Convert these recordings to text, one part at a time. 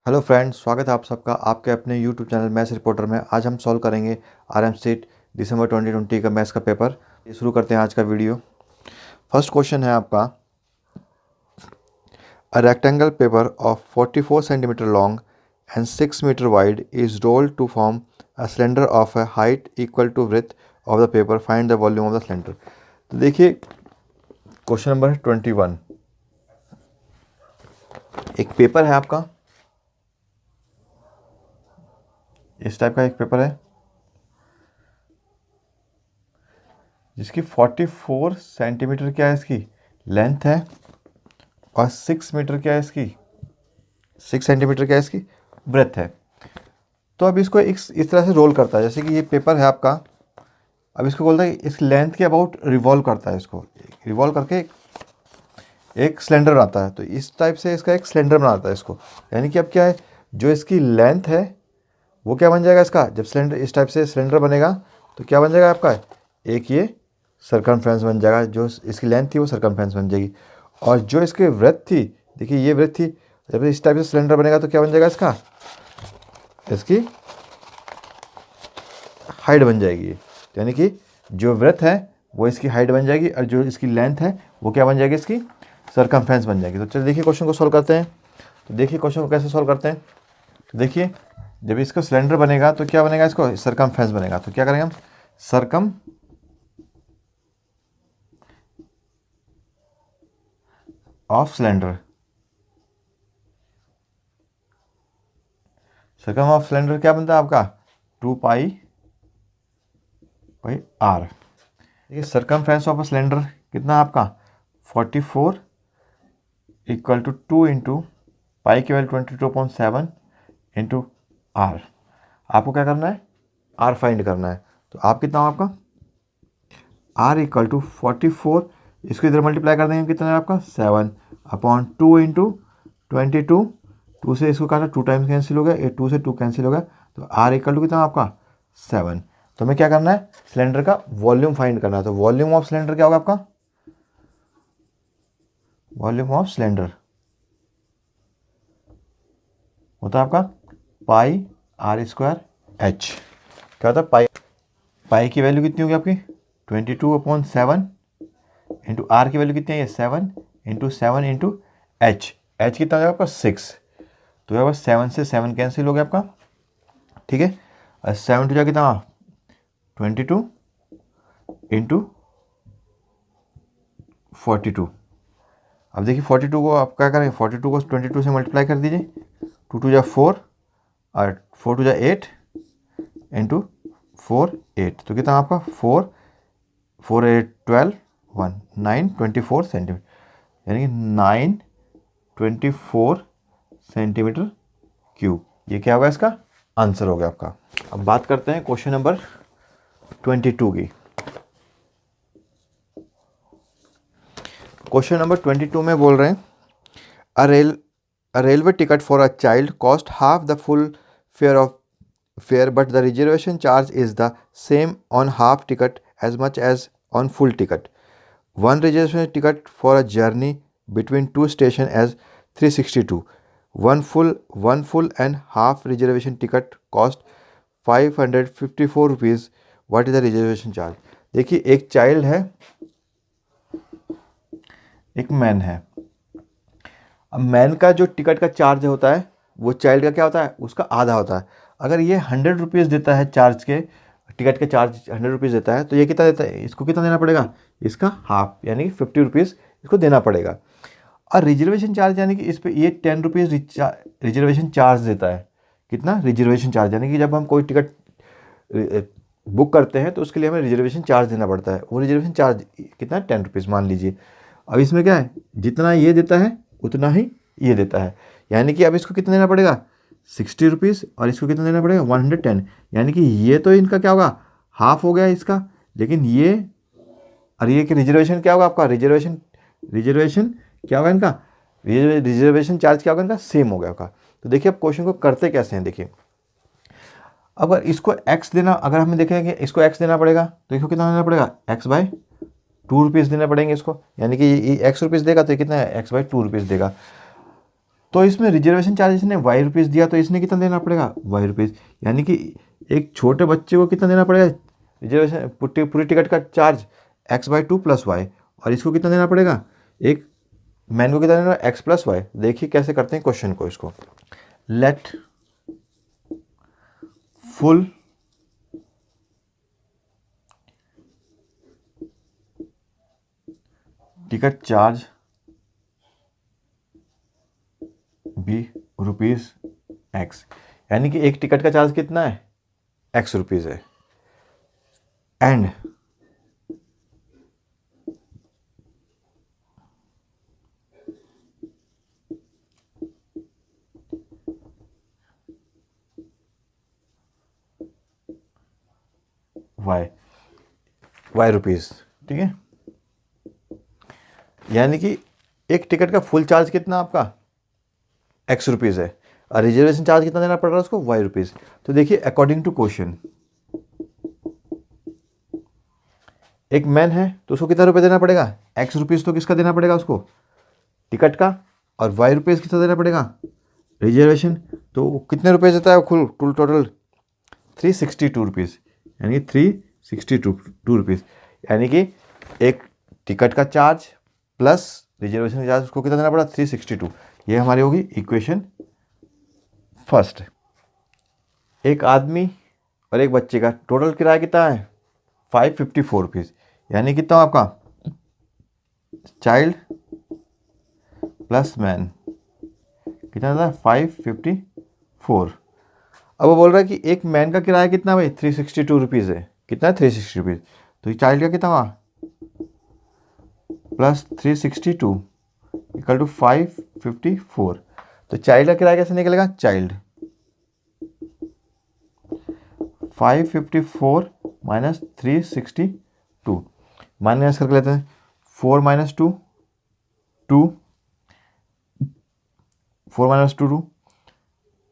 Hello friends, स्वागत है आप सबका आपके अपने यूट्यूब चैनल मैथ्स रिपोर्टर में। आज हम सॉल्व करेंगे आरएम सीट दिसंबर 2020 का मैथ्स का पेपर। ये शुरू करते हैं आज का वीडियो। फर्स्ट क्वेश्चन है आपका, a rectangle paper of 44 centimetre long and 6 metre wide is rolled to form a cylinder of a height equal to width of the paper, find the volume of the cylinder. तो देखिए question number 21। एक paper है आपका, इस type का एक paper है जिसकी 44 सेंटीमीटर क्या है इसकी लेंथ है और 6 मीटर क्या है इसकी 6 सेंटीमीटर क्या है इसकी ब्रेथ है। तो अब इसको इस तरह से रोल करता है, जैसे कि ये पेपर है आपका। अब इसको बोलता है इस लेंथ के अबाउट रिवॉल्व करता है, इसको रिवॉल्व करके एक सिलेंडर बनाता है। तो इस टाइप से इसका एक सिलेंडर बनाता है इसको, यानी कि अब क्या है, जो इसकी लेंथ है वो क्या बन जाएगा इसका। जब सिलेंडर इस टाइप से सिलेंडर बनेगा तो क्या बन जाएगा आपका, एक ये सर्कमफ्रेंस बन जाएगा। जो इसकी लेंथ थी वो सर्कमफ्रेंस बन जाएगी, और जो इसकी ब्रेथ थी, देखिए ये ब्रेथ थी। जब इस टाइप से सिलेंडर बनेगा तो क्या बन जाएगा इसका, इसकी हाइट बन जाएगी। यानी कि जो ब्रेथ है वो इसकी हाइट बन जाएगी, और जो इसकी लेंथ है वो क्या बन जाएगी, इसकी सर्कमफ्रेंस बन जाएगी। तो चलिए देखिए क्वेश्चन को सॉल्व करते हैं। तो देखिए क्वेश्चन को कैसे सॉल्व करते हैं। तो देखिए जब इसका सिलेंडर बनेगा तो क्या बनेगा, इसको सर्कमफ्रेंस बनेगा। तो क्या करेंगे हम, circum of cylinder, circum of cylinder क्या बनता है आपका 2π/r। देखिए सर्कमफ्रेंस ऑफ अ सिलेंडर कितना है आपका 44 इक्वल टू 2 इंटू पाई की वैल्यू 22.7 इंटू आर। आपको क्या करना है, आर फाइंड करना है। तो आप कितना हो आपका आर इक्वल टू 44, इसको इधर मल्टीप्लाई कर देंगे, कितना है आपका 7/2 इंटू 22। 2 से इसको काटा, 2 टाइम्स कैंसिल हो गया, 2 से 2 कैंसिल हो गया। तो आर इक्वल टू कितना आपका 7। तो हमें क्या करना है, सिलेंडर का वॉल्यूम फाइंड करना है। तो वॉल्यूम ऑफ सिलेंडर क्या होगा आपका, वॉल्यूम ऑफ सिलेंडर होता है आपका πr²h। क्या होता है पाई की वैल्यू कितनी होगी आपकी 22/7 इंटू आर की वैल्यू कितनी है, 7 इंटू एच। एच कितना हो जाएगा आपका 6। तो यहाँ 7 से 7 कैंसिल हो गया आपका, ठीक है। और 7 टू जा कितना 22 इंटू 42। अब देखिए 42 को आप क्या करेंगे, 42 को 22 से मल्टीप्लाई कर दीजिए। 2 टू जा 4 और 4 टू जा 8 इंटू 4 8। तो कितना आपका 4 8 12 1 9 24 सेंटीमीटर, यानी कि 924 सेंटीमीटर क्यूब। ये क्या होगा, इसका आंसर हो गया आपका। अब बात करते हैं क्वेश्चन नंबर 22 की। क्वेश्चन नंबर 22 में बोल रहे हैं, a railway ticket for a child cost half the full fare of fare, but the reservation charge is the same on half ticket as much as on full ticket. One reservation ticket for a journey between two stations as 362. One full and half reservation ticket cost 554 rupees. What is the reservation charge? देखिए एक child है, एक man है। अब man का जो ticket का charge होता है वो चाइल्ड का क्या होता है, उसका आधा होता है। अगर ये 100 रुपीज़ देता है चार्ज के, टिकट के चार्ज 100 रुपीज़ देता है, तो ये कितना देता है, इसको कितना देना पड़ेगा, इसका हाफ यानी कि 50 रुपीज़ इसको देना पड़ेगा। और रिजर्वेशन चार्ज यानी कि इस पर ये 10 रुपीज़ रिजर्वेशन चार्ज देता है। कितना रिजर्वेशन चार्ज, यानी कि जब हम कोई टिकट बुक करते हैं तो उसके लिए हमें रिजर्वेशन चार्ज देना पड़ता है। वो रिजर्वेशन चार्ज कितना 10 रुपीज़ मान लीजिए। अब इसमें क्या है, जितना ये देता है उतना ही ये देता है, यानी कि अब इसको कितना देना पड़ेगा 60 रुपीज़, और इसको कितना देना पड़ेगा 110। यानी कि ये तो इनका क्या होगा, हाफ हो गया इसका, लेकिन ये और ये कि रिजर्वेशन क्या होगा आपका, रिजर्वेशन क्या होगा इनका, रिजर्वेशन चार्ज क्या होगा इनका, सेम हो गया होगा। तो देखिए अब क्वेश्चन को करते कैसे हैं। देखिए अगर इसको x देना, अगर हमें देखें कि इसको x देना पड़ेगा तो इसको कितना देना पड़ेगा, x/2 रुपीज़ देना पड़ेंगे इसको। यानी कि ये x रुपीज़ देगा तो कितना है, x/2 रुपीज़ देगा। तो इसमें रिजर्वेशन चार्ज इसने वाई रुपीज़ दिया, तो इसने कितना देना पड़ेगा, वाई रुपीज़। यानी कि एक छोटे बच्चे को कितना देना पड़ेगा रिजर्वेशन पूरी टिकट का चार्ज x/2 + y, और इसको कितना देना पड़ेगा, एक मैन को कितना देना x + y। देखिए कैसे करते हैं क्वेश्चन को। इसको let full ticket charge be rupees x, यानी कि एक टिकट का चार्ज कितना है, x रुपीज़ है, एंड वाई रुपीज़। ठीक है, यानी कि एक टिकट का फुल चार्ज कितना आपका x रुपीज़ है, और रिजर्वेशन चार्ज कितना देना पड़ रहा है उसको, वाई रुपीज़। तो देखिए अकॉर्डिंग टू क्वेश्चन, एक मैन है तो उसको कितना रुपये देना पड़ेगा, x रुपीज़ तो किसका देना पड़ेगा उसको, टिकट का, और वाई रुपीज़ कितना देना पड़ेगा, रिजर्वेशन। तो कितने रुपये देता है कुल टोटल 362 रुपीज़, यानी 362 रुपीज़। यानी कि एक टिकट का चार्ज प्लस रिजर्वेशन चार्ज उसको कितना देना पड़ा, 362। ये हमारी होगी इक्वेशन फर्स्ट। एक आदमी और एक बच्चे का टोटल किराया कितना है, 554 रुपीज़, यानी कितना आपका चाइल्ड प्लस मैन कितना था, 554। अब वो बोल रहा है कि एक मैन का किराया कितना भाई, 362 रुपीज़ है। कितना है, 360 रुपीज़। तो ये चाइल्ड का कितना हुआ, प्लस 362 इक्वल टू 554। तो चाइल्ड का किराया कैसे निकलेगा, चाइल्ड 554 माइनस 362, माइनस करके लेते हैं, 4 - 2 2, 4 - 2 2,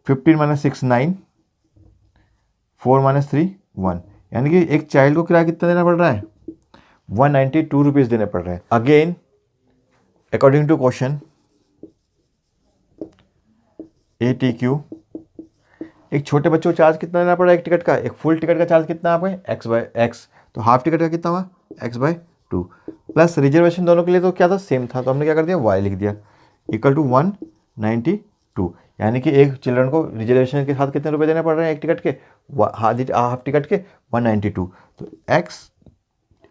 15 - 6 9, 4 - 3 1, यानी कि एक चाइल्ड को किराया कितना देना पड़ रहा है, 192 रुपीज़ देने पड़ रहे हैं। Again according to question ATQ, एक छोटे बच्चे को चार्ज कितना देना पड़ा एक टिकट का, एक फुल टिकट का चार्ज कितना आपका x/x, तो हाफ टिकट का कितना हुआ x/2, प्लस रिजर्वेशन दोनों के लिए तो क्या था, सेम था, तो हमने क्या कर दिया, y लिख दिया इक्वल टू 192। यानी कि एक चिल्ड्रन को रिजर्वेशन के साथ कितने रुपए देने पड़ रहे हैं एक टिकट के, हाफ टिकट के 192। तो x,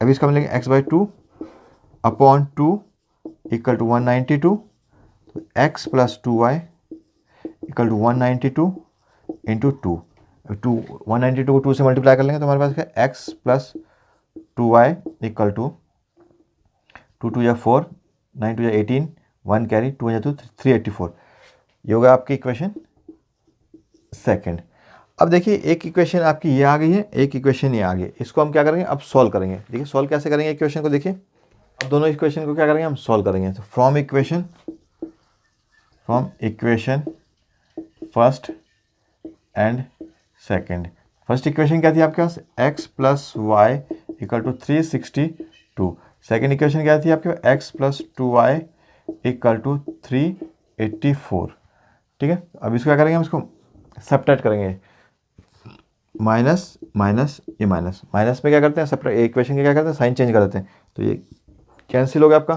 अभी इसका हम लेंगे x/2 अपॉन 2 इक्वल टू 192, तो x + 2y equal to 192 into 2, 192 को 2 से मल्टीप्लाई कर लेंगे तो हमारे पास क्या, x + 2y इक्वल टू 2 2 या 4, 9 2 या 18, 1 कैरी, 2 या 2 384। ये होगा आपकी इक्वेशन सेकंड। अब देखिए एक इक्वेशन आपकी ये आ गई है, एक इक्वेशन ये आ गई, इसको हम क्या करेंगे, अब सॉल्व करेंगे। देखिए सॉल्व कैसे करेंगे इक्वेशन को, देखिए अब दोनों इक्वेशन को क्या करेंगे, हम सॉल्व करेंगे। तो from equation first and second. First equation क्या थी आपके पास, x + y equal to 362। Second equation क्या थी आपके पास, x + 2y इक्वल टू 384। ठीक है, अब इसको क्या करेंगे, हम इसको सब्ट्रैक्ट करेंगे, माइनस माइनस ये माइनस, माइनस में क्या करते हैं, सब्ट्रैक्ट इक्वेशन के क्या करते हैं, साइन चेंज कर देते हैं, तो ये कैंसिल हो गया आपका।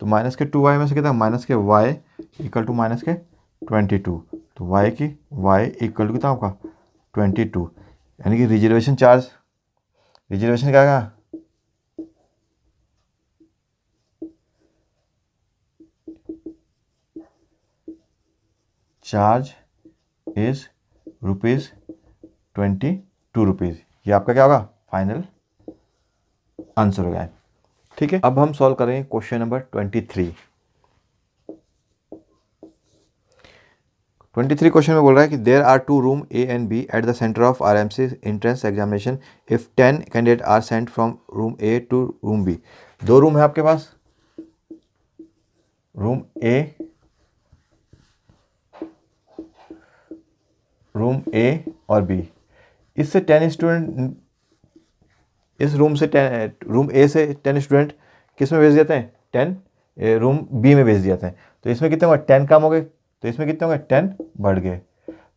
तो माइनस के 2y में से कितना, माइनस के y इक्वल टू माइनस के 22, तो y इक्वल टू कितना आपका 22, यानी कि रिजर्वेशन क्या है, चार्ज इज ₹22। ये आपका क्या होगा, फाइनल आंसर हो गया। ठीक है, अब हम सॉल्व करेंगे क्वेश्चन नंबर 23। 23 क्वेश्चन में बोल रहा है कि there are 2 room A and B at the centre of RMC entrance examination if 10 candidate are sent from room A to room B। 2 room है आपके पास, रूम A और B। इससे 10 स्टूडेंट, इस रूम A से 10 स्टूडेंट किस में भेज देते हैं, 10 रूम B में भेज दिए जाते हैं। तो इसमें कितने हुआ, 10 कम हो गए, तो इसमें कितने होंगे 10 बढ़ गए।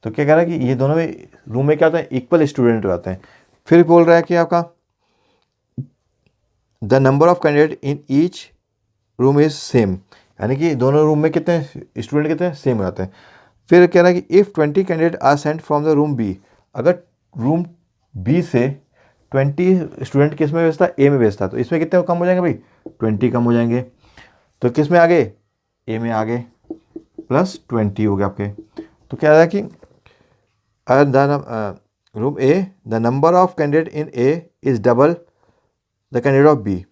तो क्या कह रहा है कि ये दोनों में रूम में क्या होता है इक्वल स्टूडेंट होते हैं। फिर बोल रहा है कि आपका the number of candidate in each room is same, यानी कि दोनों रूम में कितने स्टूडेंट कितने सेम रहते हैं। फिर कह रहा है कि if 20 candidate are sent from the room B, अगर रूम बी से 20 स्टूडेंट किस में भेजता है ए में भेजता है, तो इसमें कितने कम हो जाएंगे भाई 20 कम हो जाएंगे। तो किस में आ गए ए में आ गए प्लस 20 हो गए आपके। तो क्या है कि room A the number of candidate in A is double the candidate of B.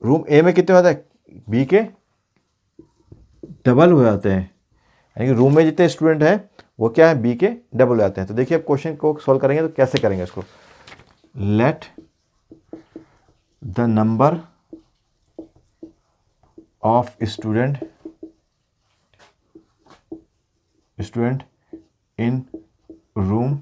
Room A में कितने होता है बी के डबल हो जाते हैं, यानी कि रूम में जितने स्टूडेंट हैं वो क्या है बी के डबल हो जाते हैं। तो देखिए अब क्वेश्चन को सॉल्व करेंगे तो कैसे करेंगे इसको। Let the number of student in room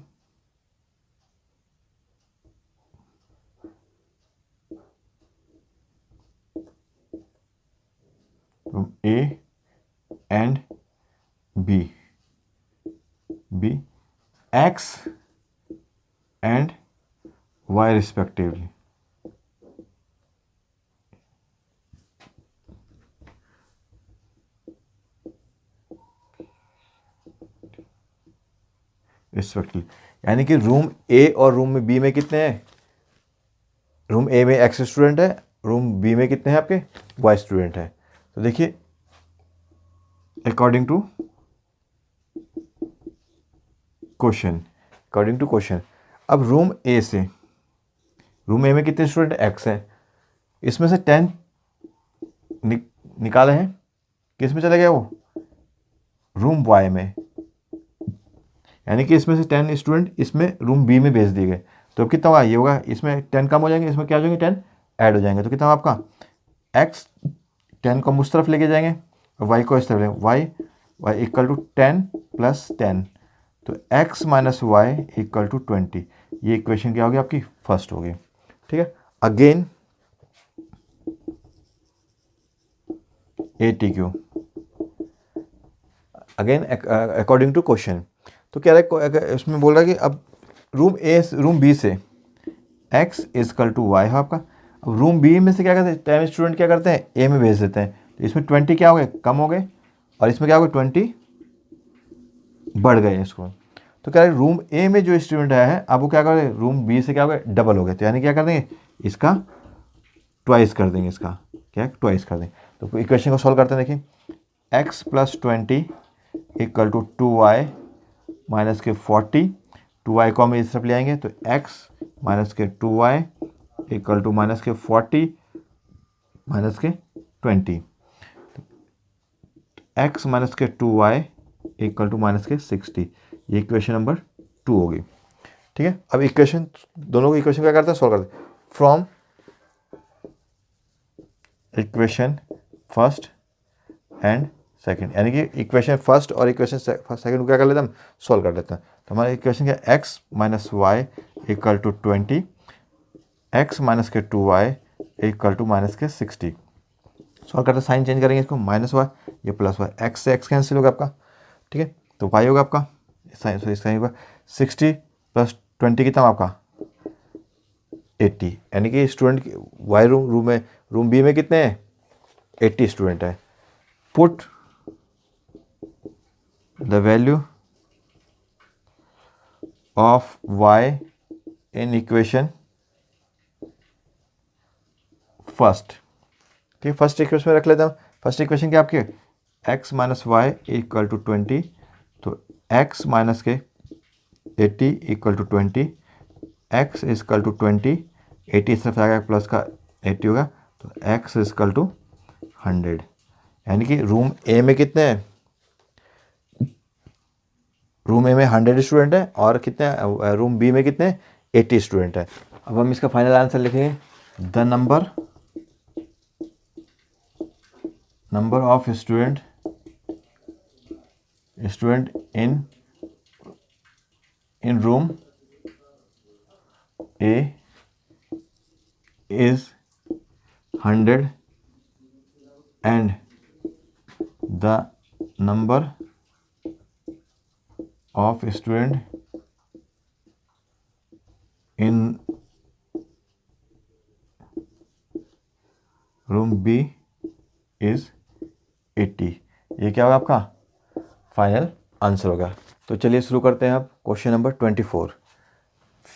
A and B X and Y respectively। यानी कि रूम ए और रूम में बी में कितने हैं, रूम ए में एक्स स्टूडेंट है, रूम बी में कितने हैं आपके वाई स्टूडेंट है। तो देखिए अकॉर्डिंग टू क्वेश्चन अब रूम ए में कितने स्टूडेंट एक्स हैं, इसमें से 10 निकाले हैं, किस में चले गया वो रूम वाई में, यानी कि इसमें से 10 स्टूडेंट इसमें रूम बी में भेज दिए गए। तो अब कितना होगा ये होगा, इसमें 10 कम हो जाएंगे, इसमें क्या हो जाएंगे 10 ऐड हो जाएंगे। तो कितना होगा आपका एक्स 10 को उस तरफ लेके जाएंगे और वाई को इस तरफ लेंगे, वाई इक्वल टू 10 प्लस 10, तो x minus y equal to 20। ये इक्वेशन क्या होगी आपकी फर्स्ट होगी। ठीक है, again ATQ again according to question. तो क्या है इसमें बोल रहा है कि अब रूम बी से x इजकल टू वाई है आपका। अब रूम बी में से क्या करते हैं 10 स्टूडेंट क्या करते हैं ए में भेज देते हैं, तो इसमें 20 क्या हो गए कम हो गए और इसमें क्या हो गए 20 बढ़ गए इसको। तो क्या है रूम ए में जो स्टूडेंट है अब वो क्या कर रहे हैं रूम बी से क्या हो गए डबल हो गए, तो यानी क्या कर देंगे इसका ट्वाइस कर देंगे, इसका क्या ट्वाइस कर देंगे। तो इक्वेशन को सॉल्व करते हैं, देखिए x plus 20 equal to 2y minus के 40, 2y को हम इस तरफ ले आएंगे तो x माइनस के 2y इक्वल टू माइनस के 40 माइनस के 20, x माइनस के 2y इक्वल टू माइनस के 60। ये इक्वेशन नंबर 2 होगी। ठीक है, अब इक्वेशन दोनों को इक्वेशन क्या करते हैं सॉल्व करते हैं from equation first and second, यानी कि इक्वेशन फर्स्ट और इक्वेशन सेकंड को क्या कर लेते हैं हम सॉल्व कर लेते हैं। तो हमारा इक्वेशन क्या x minus y equal to 20, x minus के 2y इक्वल टू माइनस के 60। सॉल्व करते साइन चेंज करेंगे इसको माइनस वाई ये प्लस वाई, x से x कैंसिल होगा आपका। ठीक है, तो y होगा आपका साइन होगा 60 प्लस 20 कितना आपका 80, यानी कि स्टूडेंट वाई रूम बी में कितने हैं 80 स्टूडेंट है। Put the value of y in equation first. ठीक है, फर्स्ट इक्वेशन में रख लेते हैं। फर्स्ट इक्वेशन क्या आपकी x minus y equal to 20, तो x माइनस के 80 equal to 20, x equal to 20, 80 इस तरफ आ गया प्लस का 80 होगा तो x इजकल टू 100, यानी कि रूम ए में कितने हैं रूम ए में 100 स्टूडेंट है और कितने रूम बी में कितने 80 स्टूडेंट है। अब हम इसका फाइनल आंसर लिखेंगे the number of student in room A is 100 and the number of student in room B is 80। ये क्या होगा आपका फाइनल आंसर होगा। तो चलिए शुरू करते हैं अब question number 24।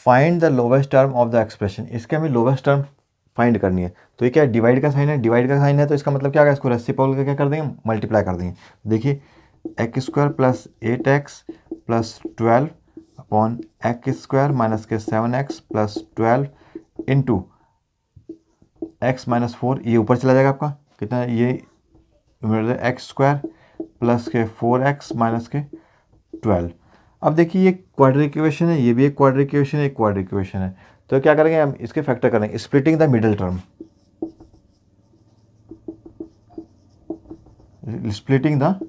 Find the lowest term of the expression. इसके हमें लोवेस्ट टर्म फाइंड करनी है। तो ये क्या है, डिवाइड का साइन है, डिवाइड का साइन है, तो इसका मतलब क्या होगा, इसको रेसिप्रोकल का क्या कर देंगे, मल्टीप्लाई कर देंगे। देखिए x square plus 8x plus 12 upon x square minus के 7x plus 12 into x minus 4, ये ऊपर चला जाएगा आपका कितना है, ये एक्स स्क्वायर प्लस के 4x माइनस के 12। अब देखिए ये क्वाड्रिक इक्वेशन है, ये भी एक क्वाड्रिक इक्वेशन है, एक क्वाड्रिक इक्वेशन है। तो क्या करेंगे हम, इसके फैक्टर करेंगे, splitting the middle term, splitting the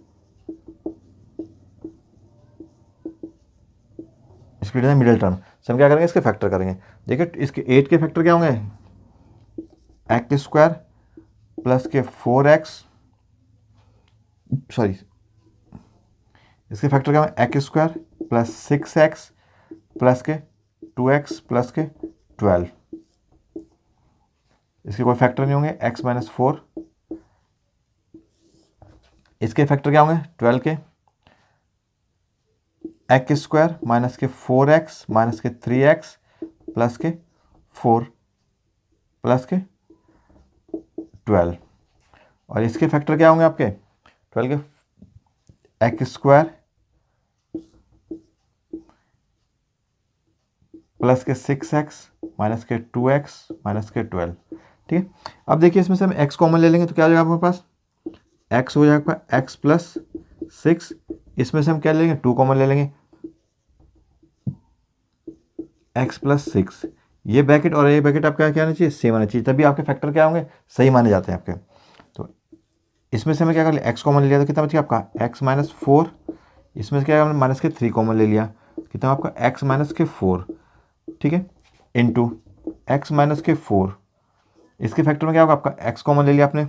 middle term से हम क्या करेंगे, इसके फैक्टर करेंगे। देखिए इसके 8 के फैक्टर क्या होंगे, एक्स स्क्वायर प्लस के 4x, सॉरी इसके फैक्टर क्या होंगे, x square plus 6x plus के 2x प्लस के 12। इसके कोई फैक्टर नहीं होंगे, x माइनस 4। इसके फैक्टर क्या होंगे 12 के, एक्स स्क्वायर माइनस के 4x माइनस के 3x प्लस के 4 प्लस के 12। और इसके फैक्टर क्या होंगे आपके 12 के, एक्स स्क्वायर प्लस के 6x माइनस के 2x माइनस के 12। ठीक है, अब देखिए इसमें से हम x कॉमन ले लेंगे तो क्या हो जाएगा आपके पास, x हो जाएगा x प्लस 6। इसमें से हम क्या ले लेंगे, 2 कॉमन ले लेंगे, x प्लस 6। ये ब्रैकेट और ये ब्रैकेट आपका क्या आना चाहिए, सेम आना चाहिए, तभी आपके फैक्टर क्या होंगे, सही माने जाते हैं आपके। तो इसमें से हमें क्या कर लिया, x कॉमन ले लिया तो कितना बचा आपका x माइनस 4। इसमें से क्या हमने माइनस के 3 कॉमन ले लिया, कितना आपका x माइनस के 4। ठीक है, इंटू x माइनस के 4। इसके फैक्टर में क्या होगा आपका, x कॉमन ले लिया आपने,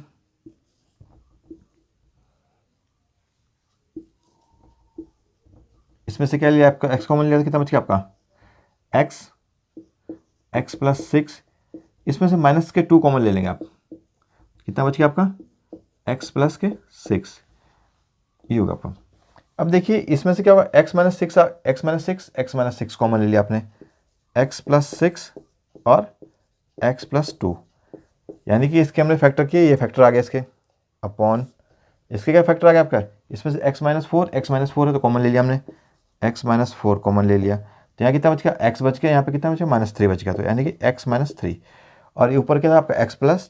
इसमें से क्या लिया आपका, x कॉमन लिया तो कितना बच गया आपका x प्लस 6। इसमें से माइनस के 2 कॉमन ले लेंगे आप, कितना बच गया आपका x प्लस के 6, ये होगा आपका। अब देखिए इसमें से क्या होगा, x minus 6 x minus 6 common ले लिया आपने, x प्लस 6 और x प्लस 2, यानी कि इसके हमने फैक्टर किए, ये फैक्टर आ गया इसके अपॉन, इसके क्या फैक्टर आ गया आपका, इसमें से x माइनस 4 है तो कॉमन ले लिया हमने, x माइनस 4 कॉमन ले लिया तो यहाँ कितना बच गया, x बच गया, यहाँ पे कितना बचा माइनस 3 बच गया, तो यानी कि x माइनस 3। और ये ऊपर क्या था आपका x प्लस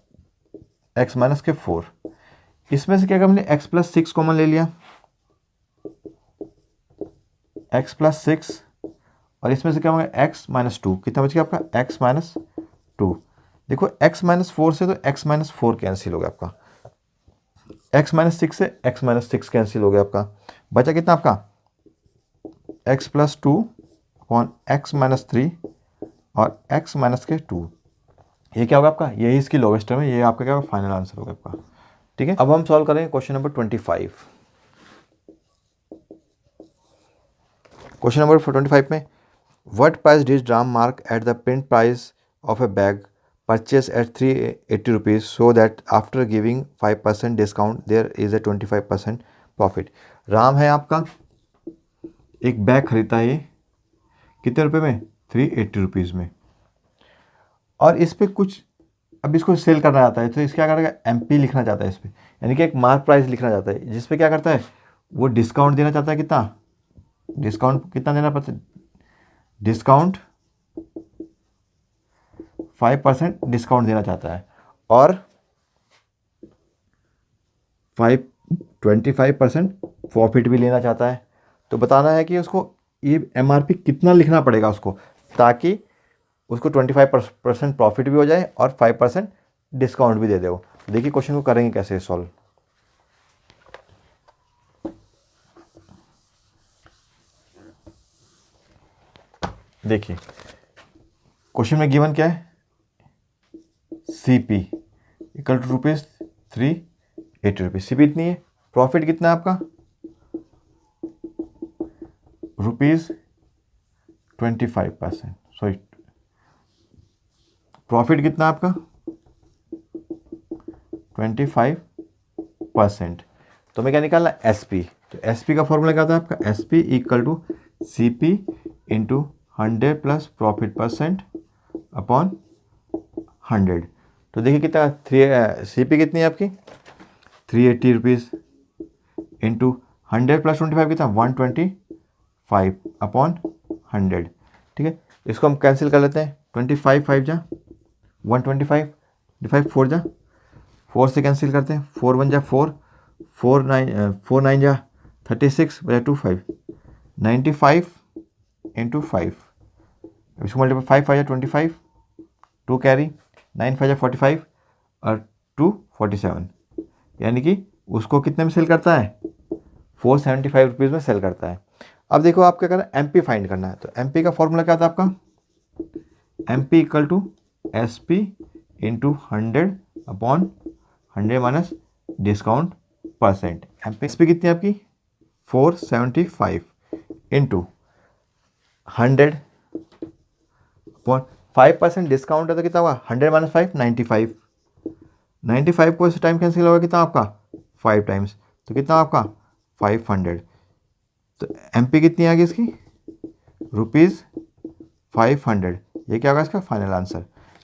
x माइनस के 4। इसमें से क्या हमने x प्लस 6 कॉमन ले लिया, x प्लस 6, और इसमें से क्या होगा x माइनस 2, कितना बच गया आपका x माइनस 2। देखो x माइनस 4 से तो x माइनस 4 कैंसिल हो गया आपका, x माइनस 6 से x माइनस 6 कैंसिल हो गया आपका, बचा कितना आपका x plus 2 upon x minus 3 और x माइनस के 2। ये क्या होगा आपका, यही इसकी लोवेस्ट टर्म है, ये आपका क्या होगा फाइनल आंसर होगा आपका। ठीक है, अब हम सॉल्व करेंगे क्वेश्चन नंबर 25। क्वेश्चन नंबर 25 में what price did Ram mark at the print price of a bag purchase at 380 rupees so that after giving 5% discount there is a 25% profit. Ram है आपका, एक बैग खरीदता है, कितने रुपए में, 380 रुपीज़ में, और इस पर कुछ अब इसको सेल करना चाहता है, तो इस क्या करेगा, MP लिखना चाहता है इस पर, यानी कि एक मार्क प्राइस लिखना चाहता है, जिस पे क्या करता है वो डिस्काउंट देना चाहता है, कितना डिस्काउंट कितना देना पड़ता है, डिस्काउंट 5% डिस्काउंट देना चाहता है, और 25% प्रॉफिट भी लेना चाहता है। तो बताना है कि उसको ये MRP कितना लिखना पड़ेगा उसको, ताकि उसको 25% प्रॉफिट भी हो जाए और 5% डिस्काउंट भी दे दे वो। देखिए क्वेश्चन को करेंगे कैसे सॉल्व। देखिए क्वेश्चन में गिवन क्या है, CP equal to rupees 380 rupees, CP इतनी है, प्रॉफिट कितना है आपका ₹25, सॉरी प्रॉफिट कितना आपका 25%। तो हमें क्या निकालना है SP। तो SP का फॉर्मूला क्या होता है आपका SP equal to CP into 100 plus profit percent upon 100। तो देखिए कितना CP कितनी है आपकी 380 रुपीज़ इंटू 100 प्लस 25 कितना 125 अपॉन 100। ठीक है, इसको हम कैंसिल कर लेते हैं। 25 5 जा 125, 25 4 जा 4 से कैंसिल करते हैं। 4 1 जा 4, 4 9 जा 36 बजा 25, 95 इंटू 5। इसको मल्टीप्लाई 5 5 जा 25, 2 कैरी, 9 5 जा 45 और 2 47, यानी कि उसको कितने में सेल करता है 475 रुपीज़ में सेल करता है। अब देखो आप क्या करना है MP फाइंड करना है। तो MP का फॉर्मूला क्या था आपका MP equal to SP into 100 upon 100 minus discount percent. SP कितनी है आपकी 475 इंटू 100 अपॉन 5% डिस्काउंट है तो कितना होगा 100 माइनस 5 95, 95 को इस टाइम कैंसिल होगा कितना आपका 5 टाइम्स, तो कितना आपका 500। तो MP कितनी आ गई इसकी ₹500। ये क्या होगा इसका फाइनल आंसर।